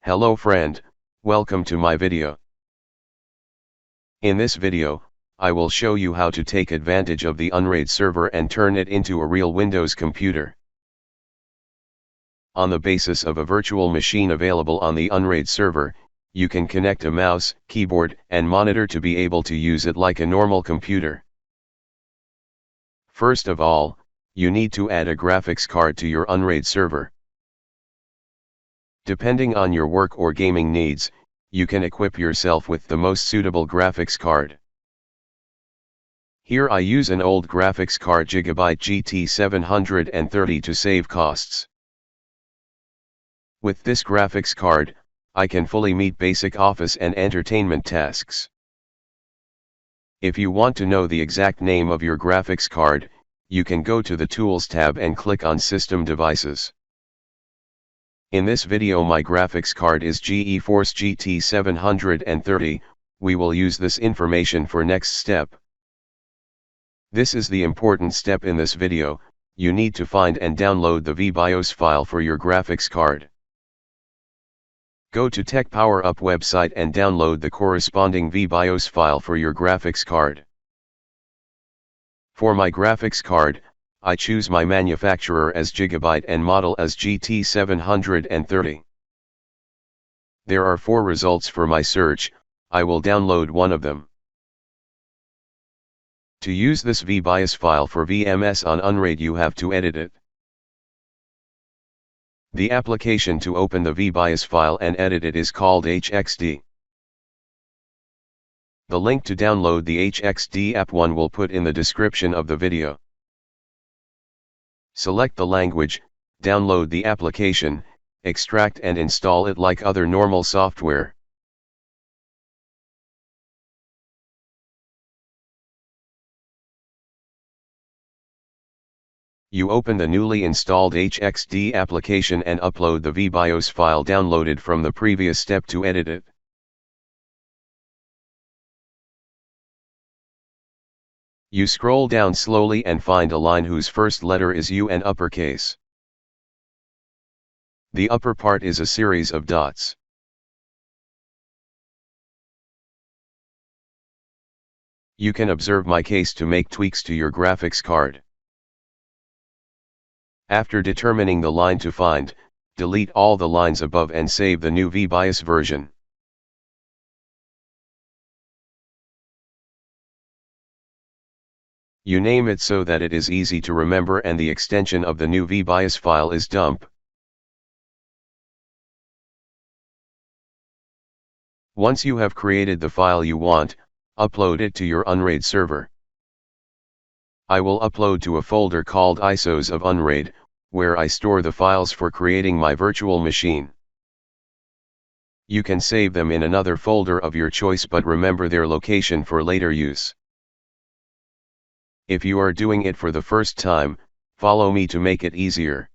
Hello friend, welcome to my video. In this video, I will show you how to take advantage of the Unraid server and turn it into a real Windows computer. On the basis of a virtual machine available on the Unraid server, you can connect a mouse, keyboard, and monitor to be able to use it like a normal computer. First of all, you need to add a graphics card to your Unraid server. Depending on your work or gaming needs, you can equip yourself with the most suitable graphics card. Here I use an old graphics card Gigabyte GT730 to save costs. With this graphics card, I can fully meet basic office and entertainment tasks. If you want to know the exact name of your graphics card, you can go to the Tools tab and click on System Devices. In this video my graphics card is GeForce GT730, we will use this information for next step. This is the important step in this video, you need to find and download the VBIOS file for your graphics card. Go to TechPowerUp website and download the corresponding VBIOS file for your graphics card. For my graphics card, I choose my manufacturer as Gigabyte and model as GT730. There are 4 results for my search, I will download one of them. To use this VBIOS file for VMS on Unraid you have to edit it. The application to open the VBIOS file and edit it is called HXD. The link to download the HXD app one will put in the description of the video. Select the language, download the application, extract and install it like other normal software. You open the newly installed HXD application and upload the VBIOS file downloaded from the previous step to edit it. You scroll down slowly and find a line whose first letter is U and uppercase. The upper part is a series of dots. You can observe my case to make tweaks to your graphics card. After determining the line to find, delete all the lines above and save the new VBIOS version. You name it so that it is easy to remember and the extension of the new VBIOS file is dump. Once you have created the file you want, upload it to your Unraid server. I will upload to a folder called ISOs of Unraid, where I store the files for creating my virtual machine. You can save them in another folder of your choice but remember their location for later use. If you are doing it for the first time, follow me to make it easier.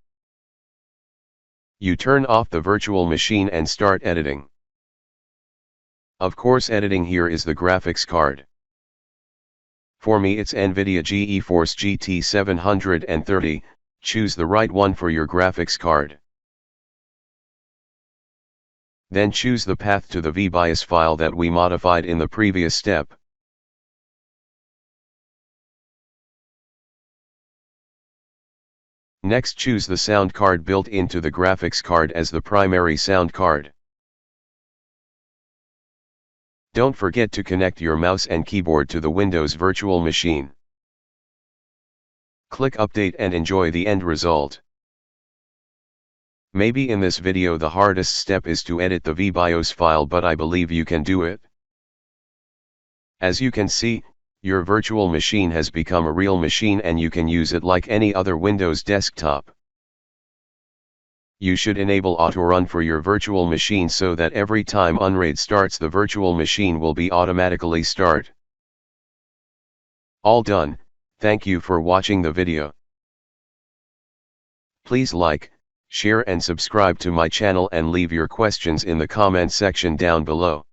You turn off the virtual machine and start editing. Of course editing here is the graphics card. For me it's NVIDIA GeForce GT730, choose the right one for your graphics card. Then choose the path to the VBIOS file that we modified in the previous step. Next choose the sound card built into the graphics card as the primary sound card. Don't forget to connect your mouse and keyboard to the Windows virtual machine. Click Update and enjoy the end result. Maybe in this video the hardest step is to edit the VBIOS file, but I believe you can do it. As you can see, your virtual machine has become a real machine and you can use it like any other Windows desktop. You should enable auto-run for your virtual machine so that every time Unraid starts the virtual machine will be automatically start. All done, thank you for watching the video. Please like, share and subscribe to my channel and leave your questions in the comment section down below.